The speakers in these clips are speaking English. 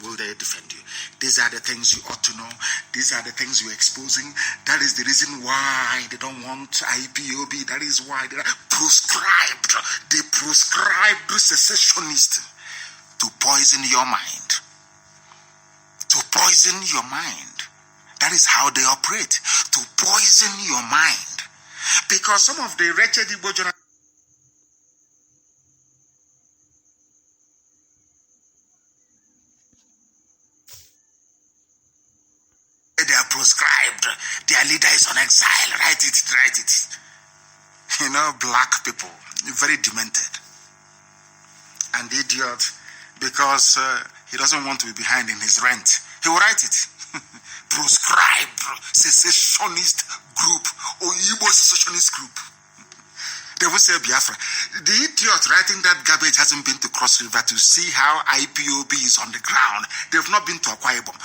will they defend you? These are the things you ought to know. These are the things you're exposing. That is the reason why they don't want IPOB. That is why they are proscribed. They proscribed secessionists to poison your mind. To poison your mind. That is how they operate. To poison your mind. Because some of the wretched Igbo journalists, they are proscribed. Their leader is on exile. Write it. You know, black people, very demented. And idiot, because he doesn't want to be behind in his rent. He will write it. Proscribed secessionist group or Igbo secessionist group. They will say Biafra. The idiot writing that garbage hasn't been to Cross River to see how IPOB is on the ground. They've not been to Akwa Ibom.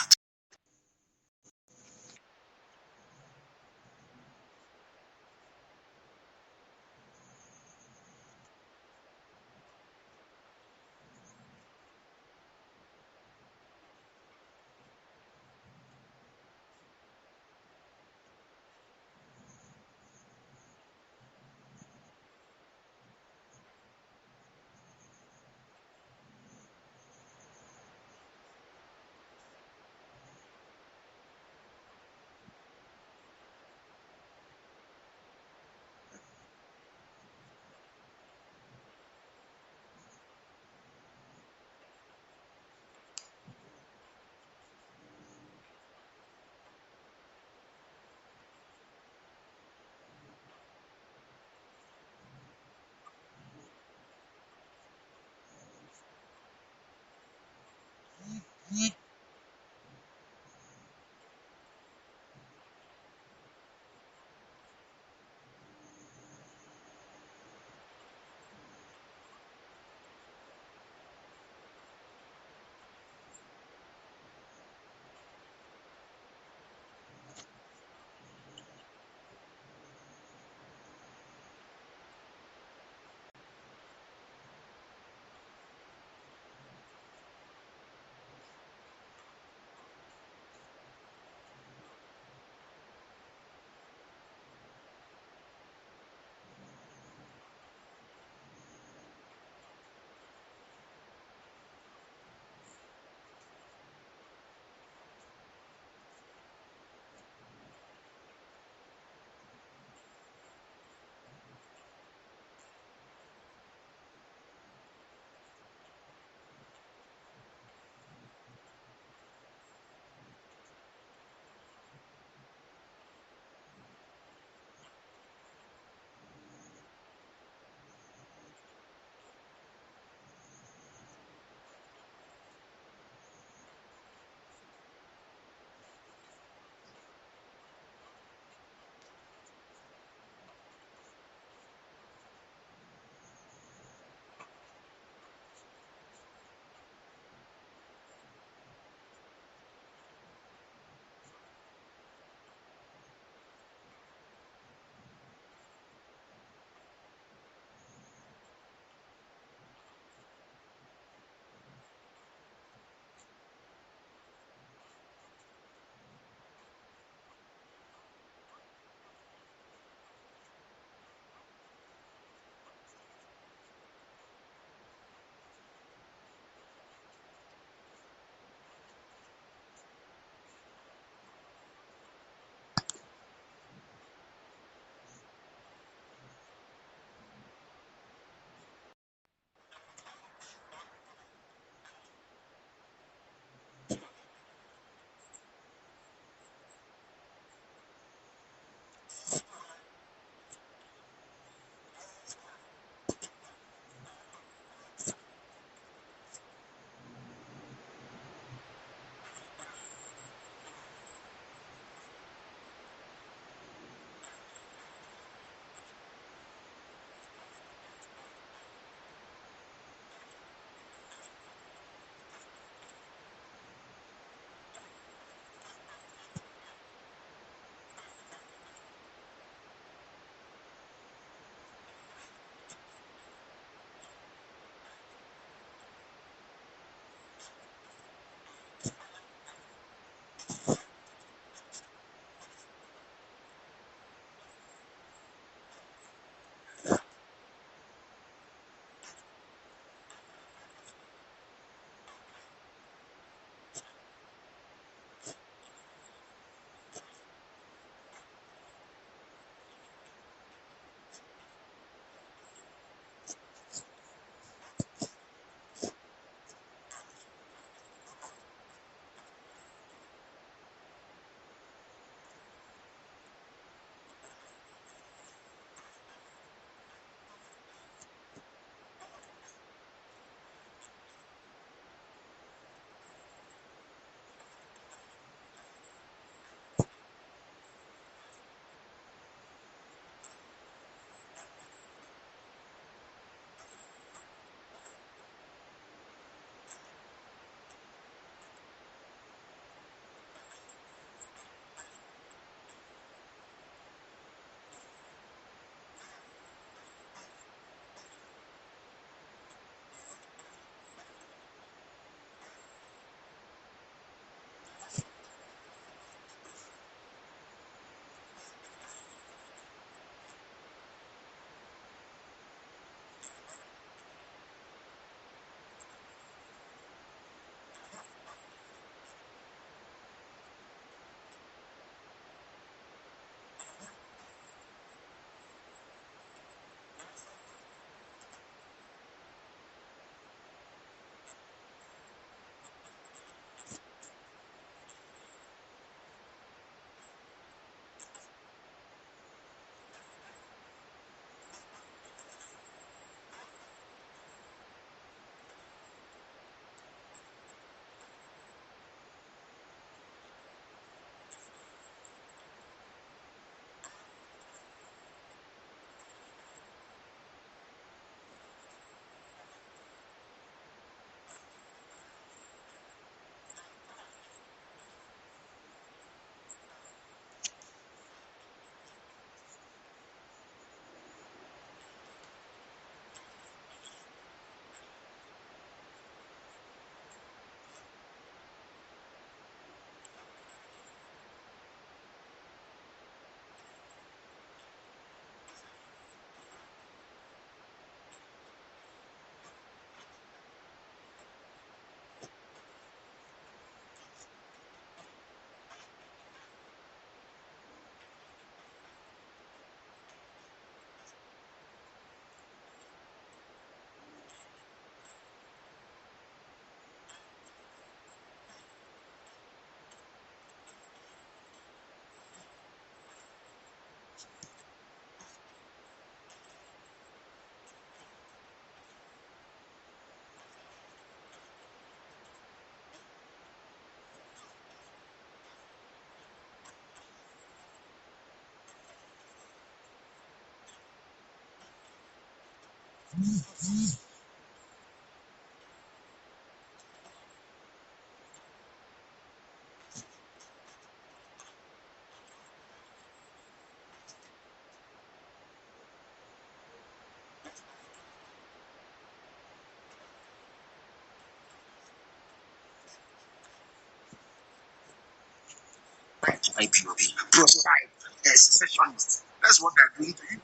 IPOB, proscribed, secessionists. That's what they're doing to you.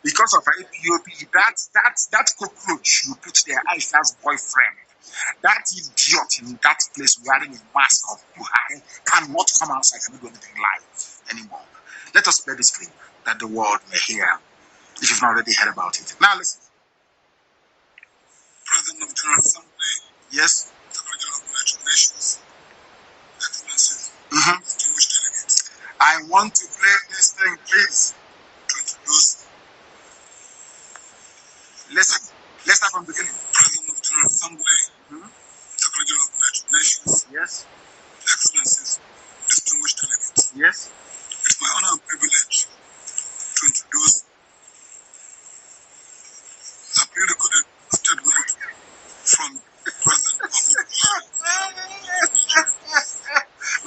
Because of IPOB, that cockroach you put there, Aisha's boyfriend, that idiot in that place wearing a mask of Buhari cannot come outside and do anything live anymore. Let us play this clip that the world may hear, if you've not already heard about it. Now listen. President of the General Assembly. Yes. Secretary of United Nations. Excellencies. Distinguished delegates. I want to play this thing, please. To introduce. Listen. Let's start from the beginning. President of the General Assembly. Secretary of United Nations. Yes. Excellencies. Distinguished delegates. Yes. It's my honor and privilege to introduce a pre-recorded statement from President Muhammad Buhari.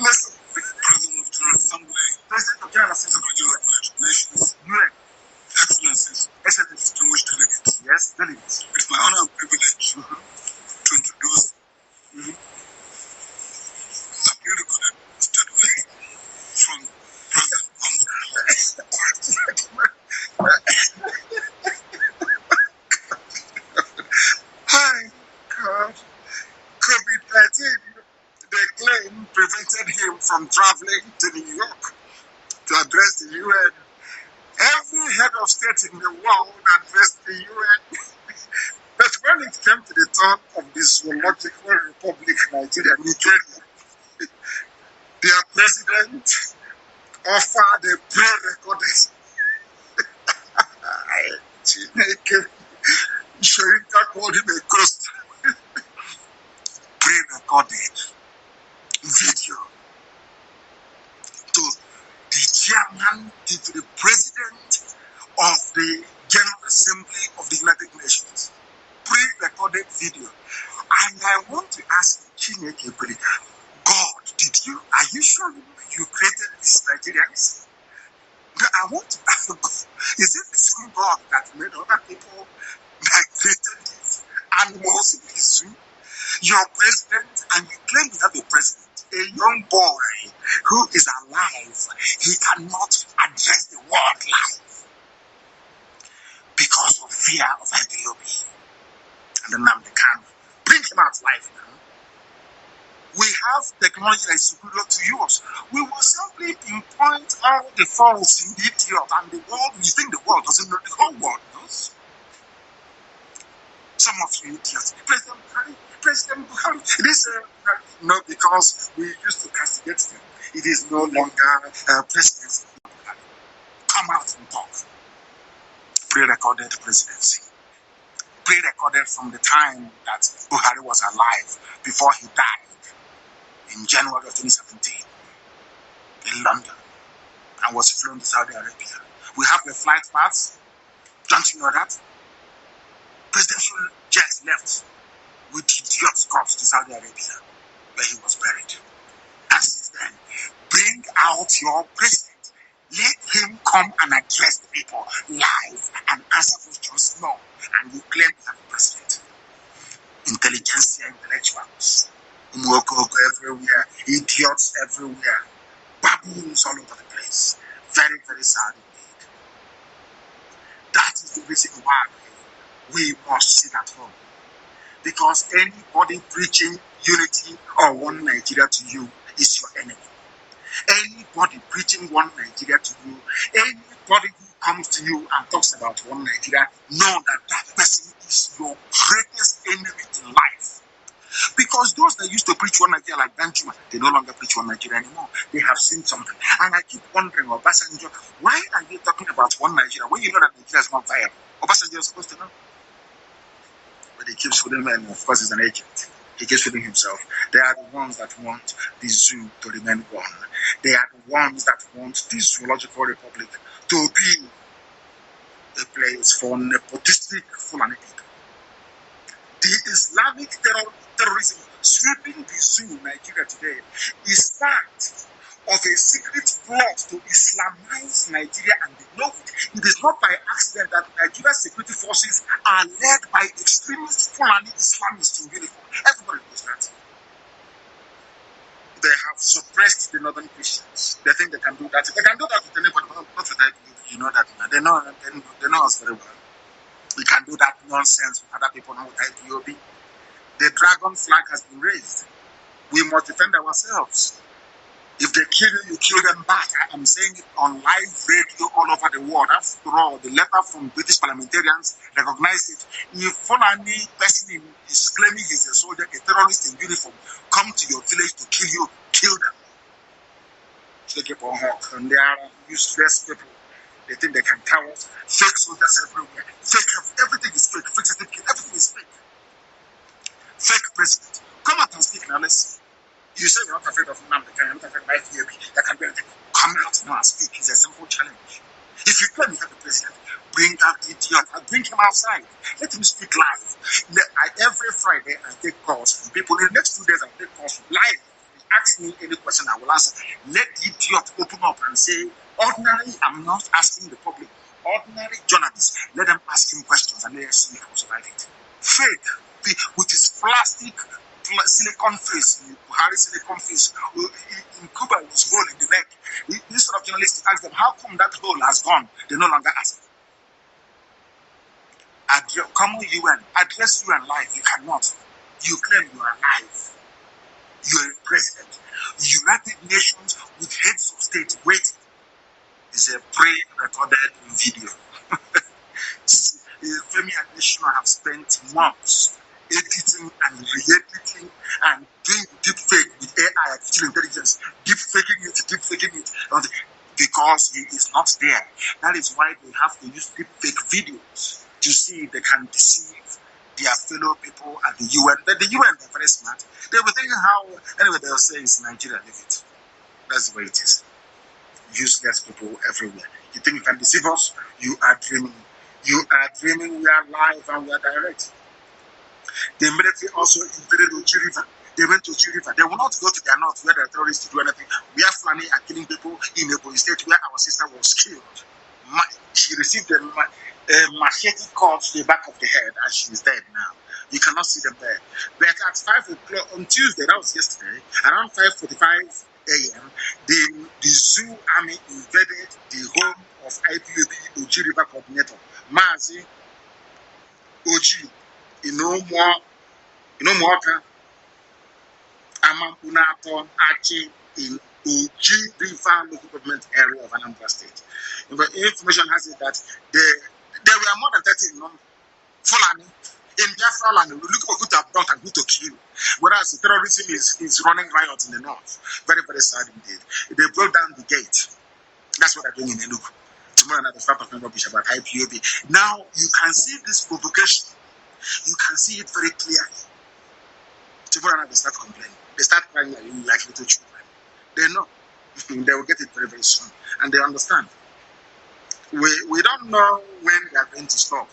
Listen, President of the General Assembly, President of the General Assembly, Secretary of United Nations, Excellencies, distinguished delegates. Yes, delegates. It's my honor and privilege to introduce a pre-recorded statement from President Muhammad Buhari. Hi, God. COVID-19, they claim, prevented him from traveling to New York to address the UN. Every head of state in the world addressed the UN. But when it came to the turn of the zoological republic, Nigeria, their president offered a pre-recorded Sharika called him a ghost. Pre-recorded video to the chairman, to the president of the General Assembly of the United Nations. Pre-recorded video. And I want to ask Chineke, God, are you sure you created these Nigerians? I want to ask God, is it the same God that made other people that created these animals in the zoo? Your president, and you claim you have a president, a young boy who is alive, he cannot address the world live because of fear of IPOB. And then they can bring him out live now. We have technology that is superior to yours. We will simply pinpoint all the faults in the idiot, and the world, you think the world doesn't know, the whole world knows. Some of you idiots, President Buhari, this, no, because we used to castigate them. It is no longer presidency. Come out and talk. Pre-recorded presidency. Pre-recorded from the time that Buhari was alive, before he died in January of 2017 in London and was flown to Saudi Arabia. We have the flight paths. Don't you know that? Presidential jets left with idiot corpse to Saudi Arabia, where he was buried. And since then, bring out your president. Let him come and address the people live and answer questions. No. And you claim you have a president. Intelligentsia, intellectuals, Umwokoko everywhere, idiots everywhere, baboons all over the place. Very, very sad indeed. That is the reason why we must sit at home. Because anybody preaching unity or one Nigeria to you is your enemy. Anybody preaching one Nigeria to you, anybody who comes to you and talks about one Nigeria, know that that person is your greatest enemy in life. Because those that used to preach one Nigeria like Benjamin, they no longer preach one Nigeria anymore. They have seen something. And I keep wondering, Obasanjo, why are you talking about one Nigeria when you know that Nigeria is not viable? Obasanjo is supposed to know. But he keeps fooling men, of course he's an agent. He keeps fooling himself. They are the ones that want the zoo to remain one. They are the ones that want the zoological republic to be a place for nepotistic Fulani people. The Islamic terrorism sweeping the zoo in Nigeria today is part of a secret plot to Islamize Nigeria, and they know it. It is not by accident that Nigeria's security forces are led by extremist Fulani Islamists in uniform. Everybody knows that. They have suppressed the northern Christians. They think they can do that. They can do that with anybody, but not with that. You know that. They know us very well. We can do that nonsense with other people, not with IPOB. The dragon flag has been raised. We must defend ourselves. If they kill you, you kill them back. I am saying it on live radio all over the world. After all, the letter from British parliamentarians recognized it. If Fulani person is claiming he's a soldier, a terrorist in uniform, come to your village to kill you, kill them. They keep on hawk, and they are useless people. They think they can cover us. Fake soldiers everywhere. Everything is fake. Fake certificate, everything is fake. Fake president. Come out and speak now, let's see. You say you're not afraid of Nnamdi Kanu, you're not afraid of IPOB, that can be anything. Come out now and speak. It's a simple challenge. If you claim you have a president, bring out the idiot and bring him outside. Let him speak live. Every Friday, I take calls from people. In the next 2 days, I take calls live. Ask me any question, I will answer. Let the idiot open up and say, ordinary, I'm not asking the public. Ordinary journalists, let them ask him questions and let us see who's about it. Fake, with his plastic silicon face, Buhari silicon face. In Cuba, it was hole in the neck. Instead of journalists to ask them, how come that hole has gone? They no longer ask. Common UN, address UN live. You cannot. You claim you are alive. You are a president. United Nations with heads of state waiting. It's a pre-recorded video. Femi Adesina have spent months editing and re-editing and doing deep fake with AI, artificial intelligence, deep faking it, because he is not there. That is why they have to use deep fake videos to see if they can deceive their fellow people at the UN. But the UN, they're very smart. They were thinking how, anyway, they'll say it's Nigeria, leave it. That's the way it is. Useless people everywhere. You think you can deceive us? You are dreaming. You are dreaming. We are live and we are direct. The military also invaded Oji River. They went to Oji River. They will not go to their north where the terrorists to do anything. We are Fulani are killing people in a state where our sister was killed. She received a machete cut to the back of the head and she is dead now. You cannot see them there. But at 5 o'clock on Tuesday, that was yesterday, around 5:45 a.m., the zoo army invaded the home of IPOB Oji River coordinator, Mazi Oji. Inomoka Amampunato Achi in Oji River local government area of Anambra State. But information has it that there were more than 30 in number. Fulani in Biafra land, we look for who to abduct and who to kill. Whereas the terrorism is running riot in the north. Very, very sad indeed. They broke down the gate. That's what they're doing in Enugu. Tomorrow night, the start of rubbish about IPOB. Now you can see this provocation. You can see it very clearly. Tomorrow night they start complaining. They start crying like little children. They know. They will get it very, very soon. And they understand. We don't know when they are going to stop.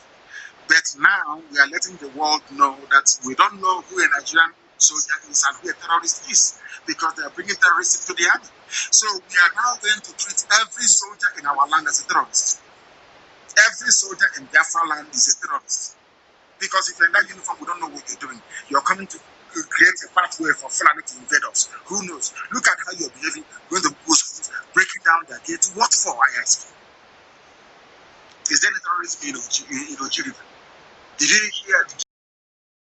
But now we are letting the world know that we don't know who a Nigerian soldier is and who a terrorist is, because they are bringing terrorists into the army. So we are now going to treat every soldier in our land as a terrorist. Every soldier in Biafra land is a terrorist. Because if you're in that uniform, we don't know what you're doing. You're coming to create a pathway for Fulani to invade us. Who knows? Look at how you're behaving, going to schools, breaking down their gates. What for, I ask? Is there any terrorism in Oji River? Did you hear?